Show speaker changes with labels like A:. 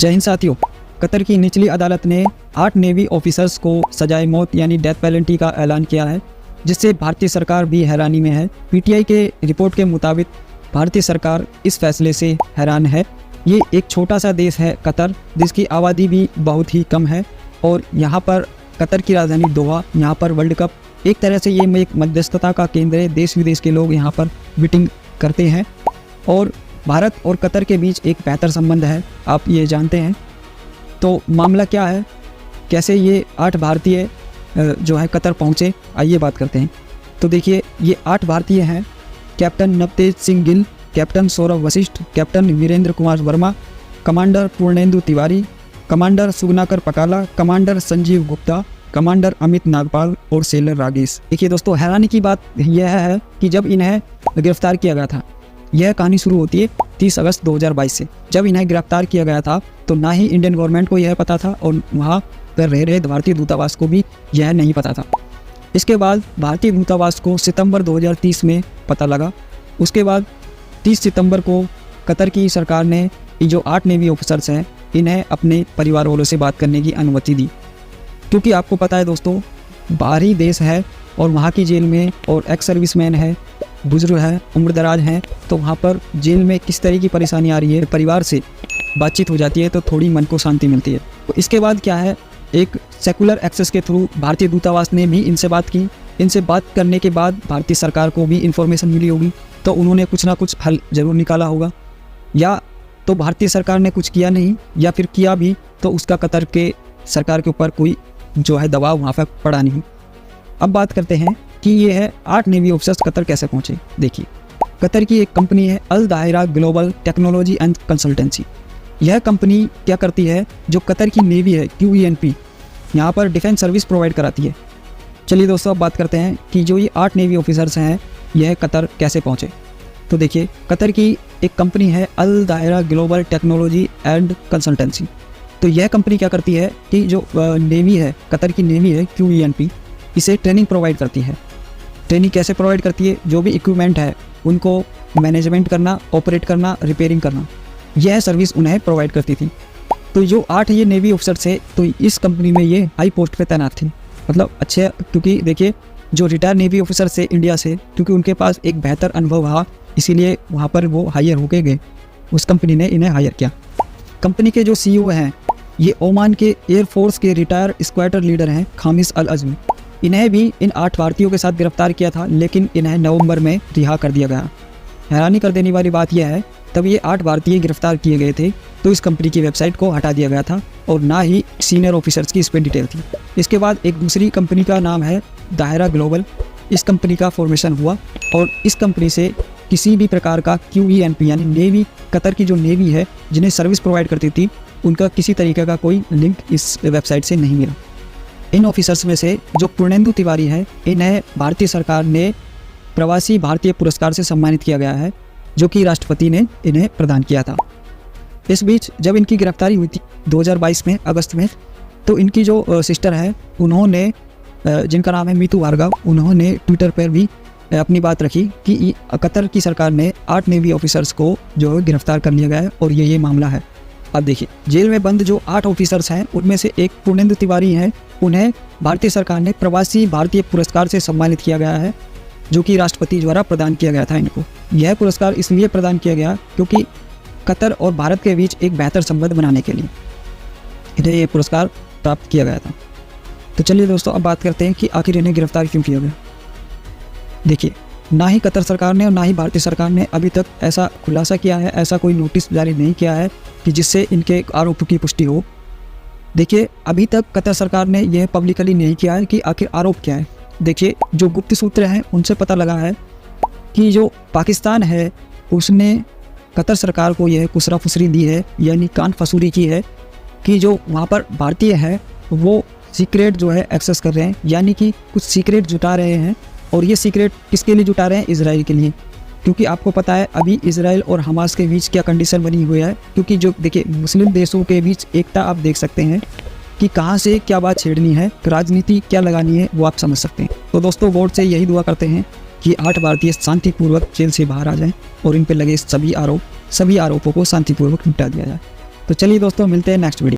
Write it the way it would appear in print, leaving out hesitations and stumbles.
A: जय हिंद साथियों, कतर की निचली अदालत ने 8 नेवी ऑफिसर्स को सजाए मौत यानी डेथ पेनल्टी का ऐलान किया है, जिससे भारतीय सरकार भी हैरानी में है। पीटीआई के रिपोर्ट के मुताबिक भारतीय सरकार इस फैसले से हैरान है। ये एक छोटा सा देश है कतर, जिसकी आबादी भी बहुत ही कम है और यहाँ पर कतर की राजधानी दोहा, यहाँ पर वर्ल्ड कप एक तरह से ये एक मध्यस्थता का केंद्र है। देश विदेश के लोग यहाँ पर मीटिंग करते हैं और भारत और कतर के बीच एक बेहतर संबंध है, आप ये जानते हैं। तो मामला क्या है, कैसे ये 8 भारतीय जो है कतर पहुँचे, आइए बात करते हैं। तो देखिए, ये 8 भारतीय हैं। Captain Navtej Singh Gill, captain Saurabh Vashisht, captain Virendra Kumar Verma, commander Purnendu Tiwari, commander Suganakar Pakala, commander Sanjeev Gupta, commander Amit Nagpal और सेलर रागेश। देखिए दोस्तों, हैरानी की बात यह है कि जब इन्हें गिरफ्तार किया गया था, यह कहानी शुरू होती है 30 अगस्त 2022 से। जब इन्हें गिरफ्तार किया गया था तो ना ही इंडियन गवर्नमेंट को यह पता था और वहाँ पर रह रहे भारतीय दूतावास को भी यह नहीं पता था। इसके बाद भारतीय दूतावास को सितंबर 2030 में पता लगा। उसके बाद 30 सितंबर को कतर की सरकार ने ये जो 8 नेवी ऑफिसर्स हैं, इन्हें अपने परिवार वालों से बात करने की अनुमति दी, क्योंकि आपको पता है दोस्तों, बाहरी देश है और वहाँ की जेल में और एक्स सर्विसमैन है, बुजुर्ग है, उम्र दराज हैं, तो वहाँ पर जेल में किस तरह की परेशानी आ रही है, परिवार से बातचीत हो जाती है तो थोड़ी मन को शांति मिलती है। तो इसके बाद क्या है, एक सेकुलर एक्सेस के थ्रू भारतीय दूतावास ने भी इनसे बात की। इनसे बात करने के बाद भारतीय सरकार को भी इन्फॉर्मेशन मिली होगी, तो उन्होंने कुछ ना कुछ हल ज़रूर निकाला होगा, या तो भारतीय सरकार ने कुछ किया नहीं, या फिर किया भी तो उसका कतर के सरकार के ऊपर कोई जो है दबाव वहाँ पर पड़ा नहीं। अब बात करते हैं कि ये है 8 नेवी ऑफिसर्स कतर कैसे पहुँचे। देखिए, कतर की एक कंपनी है अल दायरा ग्लोबल टेक्नोलॉजी एंड कंसल्टेंसी। यह कंपनी क्या करती है, जो कतर की नेवी है QENP, यहाँ पर डिफेंस सर्विस प्रोवाइड कराती है। चलिए दोस्तों, अब बात करते हैं कि जो ये 8 नेवी ऑफिसर्स हैं, यह कतर कैसे पहुँचे। तो देखिए, कतर की एक कंपनी है अल दायरा ग्लोबल टेक्नोलॉजी एंड कंसल्टेंसी। तो यह कंपनी क्या करती है कि जो नेवी है, कतर की नेवी है QENP, इसे ट्रेनिंग प्रोवाइड करती है। ट्रेनिंग कैसे प्रोवाइड करती है, जो भी इक्विपमेंट है उनको मैनेजमेंट करना, ऑपरेट करना, रिपेयरिंग करना, यह सर्विस उन्हें प्रोवाइड करती थी। तो जो 8 ये नेवी ऑफिसर थे, तो इस कंपनी में ये हाई पोस्ट पे तैनात थे, मतलब अच्छे, क्योंकि देखिए जो रिटायर नेवी ऑफिसर थे इंडिया से, क्योंकि उनके पास एक बेहतर अनुभव रहा, इसीलिए वहाँ पर वो हायर होके गए, उस कंपनी ने इन्हें हायर किया। कंपनी के जो CEO हैं, ये ओमान के एयरफोर्स के रिटायर स्क्वाड्रन लीडर हैं खामिस अल अज़मी। इन्हें भी इन 8 भारतीयों के साथ गिरफ्तार किया था, लेकिन इन्हें नवंबर में रिहा कर दिया गया। हैरानी कर देने वाली बात यह है, तब ये 8 भारतीय गिरफ्तार किए गए थे तो इस कंपनी की वेबसाइट को हटा दिया गया था और ना ही सीनियर ऑफिसर्स की इस पर डिटेल थी। इसके बाद एक दूसरी कंपनी का नाम है दायरा ग्लोबल। इस कंपनी का फॉर्मेशन हुआ और इस कंपनी से किसी भी प्रकार का QENP यानी नेवी, कतर की जो नेवी है जिन्हें सर्विस प्रोवाइड करती थी, उनका किसी तरीके का कोई लिंक इस वेबसाइट से नहीं मिला। इन ऑफिसर्स में से जो पूर्णेंदु तिवारी है, इन्हें भारतीय सरकार ने प्रवासी भारतीय पुरस्कार से सम्मानित किया गया है, जो कि राष्ट्रपति ने इन्हें प्रदान किया था। इस बीच जब इनकी गिरफ्तारी हुई थी 2022 में अगस्त में, तो इनकी जो सिस्टर है, उन्होंने, जिनका नाम है मीतू भार्गव, उन्होंने ट्विटर पर भी अपनी बात रखी कि कतर की सरकार ने 8 नेवी ऑफिसर्स को जो है गिरफ्तार कर लिया गया है और ये मामला है। अब देखिए, जेल में बंद जो 8 ऑफिसर्स हैं, उनमें से एक पूर्णेंदु तिवारी हैं, उन्हें भारतीय सरकार ने प्रवासी भारतीय पुरस्कार से सम्मानित किया गया है, जो कि राष्ट्रपति द्वारा प्रदान किया गया था इनको। यह पुरस्कार इसलिए प्रदान किया गया क्योंकि कतर और भारत के बीच एक बेहतर संबंध बनाने के लिए इन्हें ये पुरस्कार प्राप्त किया गया था। तो चलिए दोस्तों, अब बात करते हैं कि आखिर इन्हें गिरफ्तार क्यों किया गया। देखिए, ना ही कतर सरकार ने और ना ही भारतीय सरकार ने अभी तक ऐसा खुलासा किया है, ऐसा कोई नोटिस जारी नहीं किया है कि जिससे इनके आरोपों की पुष्टि हो। देखिए, अभी तक कतर सरकार ने यह पब्लिकली नहीं किया है कि आखिर आरोप क्या है। देखिए, जो गुप्त सूत्र हैं उनसे पता लगा है कि जो पाकिस्तान है, उसने कतर सरकार को यह कुसरा फुसरी दी है, यानी कान फसूरी की है कि जो वहाँ पर भारतीय है वो सीक्रेट जो है एक्सेस कर रहे हैं, यानी कि कुछ सीक्रेट जुटा रहे हैं। और ये सीक्रेट किसके लिए जुटा रहे हैं? इजराइल के लिए, क्योंकि आपको पता है अभी इजराइल और हमास के बीच क्या कंडीशन बनी हुई है। क्योंकि जो देखिए, मुस्लिम देशों के बीच एकता आप देख सकते हैं कि कहाँ से क्या बात छेड़नी है, राजनीति क्या लगानी है, वो आप समझ सकते हैं। तो दोस्तों, गॉड से यही दुआ करते हैं कि 8 भारतीय शांतिपूर्वक जेल से बाहर आ जाएं और इन पर लगे सभी आरोपों को शांतिपूर्वक निपटा दिया जाए। तो चलिए दोस्तों, मिलते हैं नेक्स्ट वीडियो।